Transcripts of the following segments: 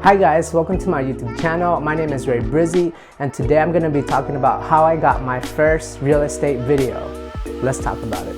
Hi guys, welcome to my YouTube channel. My name is Ray Breezee, and today I'm going to be talking about how I got my first real estate video. Let's talk about it.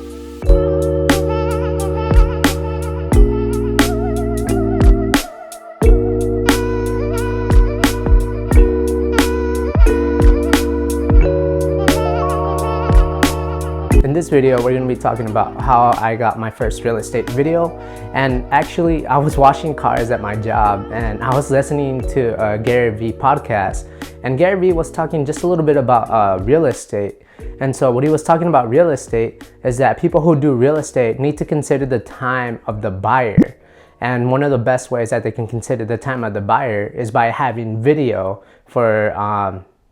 In this video, we're going to be talking about how I got my first real estate video. And actually, I was washing cars at my job and I was listening to a Gary Vee podcast. And Gary Vee was talking just a little bit about real estate. And so what he was talking about real estate is that people who do real estate need to consider the time of the buyer. And one of the best ways that they can consider the time of the buyer is by having video for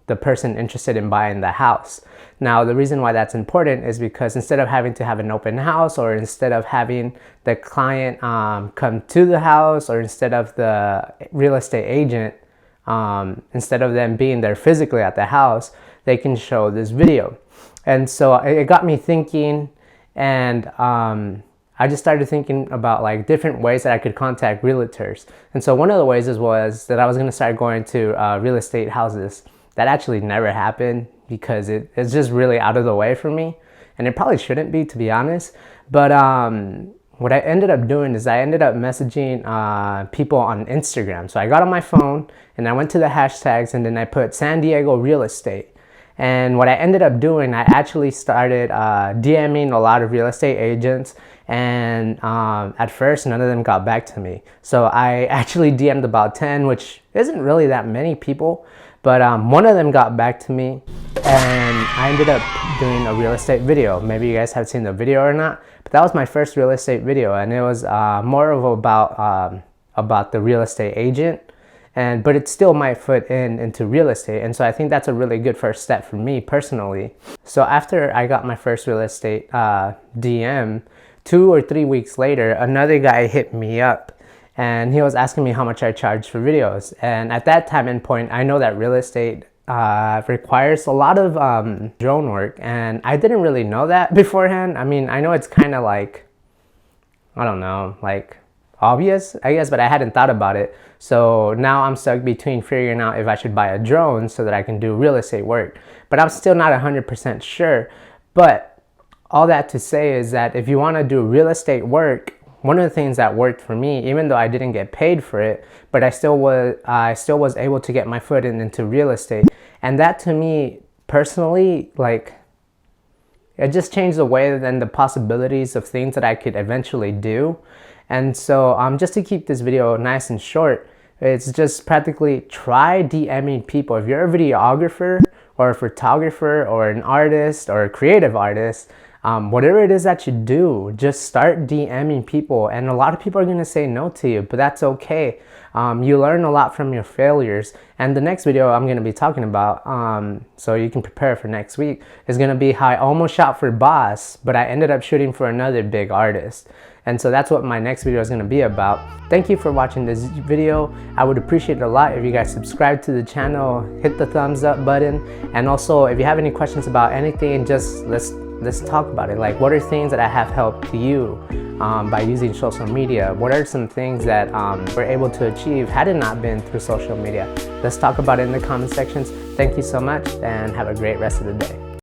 the person interested in buying the house. Now, the reason why that's important is because instead of having to have an open house, or instead of having the client come to the house, or instead of the real estate agent, instead of them being there physically at the house, they can show this video. And so it got me thinking, and I just started thinking about like different ways that I could contact realtors. And so one of the ways was that I was going to start going to real estate houses. That actually never happened because it's just really out of the way for me, and it probably shouldn't be, to be honest. But what I ended up doing is I ended up messaging people on Instagram. So I got on my phone and I went to the hashtags, and then I put San Diego real estate. And what I ended up doing, I actually started DMing a lot of real estate agents, and at first none of them got back to me. So I actually DM'd about 10, which isn't really that many people. But one of them got back to me, and I ended up doing a real estate video. Maybe you guys have seen the video or not, but that was my first real estate video, and it was more of about the real estate agent, but it's still my foot into real estate. And so I think that's a really good first step for me personally. So after I got my first real estate DM, 2 or 3 weeks later, another guy hit me up. And he was asking me how much I charge for videos. And at that time and point, I know that real estate requires a lot of drone work. And I didn't really know that beforehand. I mean, I know it's kind of like, I don't know, like obvious, I guess, but I hadn't thought about it. So now I'm stuck between figuring out if I should buy a drone so that I can do real estate work. But I'm still not 100% sure. But all that to say is that if you want to do real estate work, one of the things that worked for me, even though I didn't get paid for it, but I still was able to get my foot into real estate. And that to me personally, like, it just changed the way and the possibilities of things that I could eventually do. And so just to keep this video nice and short, it's just practically try DMing people. If you're a videographer or a photographer or an artist or a creative artist, whatever it is that you do, just start DMing people. And a lot of people are going to say no to you, but that's okay. You learn a lot from your failures. And the next video I'm going to be talking about, so you can prepare for next week, is going to be how I almost shot for Boss, but I ended up shooting for another big artist. And so that's what my next video is going to be about. Thank you for watching this video. I would appreciate it a lot if you guys subscribe to the channel, hit the thumbs up button, and also if you have any questions about anything, just let's talk about it. Like, what are things that I have helped you by using social media? What are some things that we're able to achieve had it not been through social media? Let's talk about it in the comment sections. Thank you so much, and have a great rest of the day.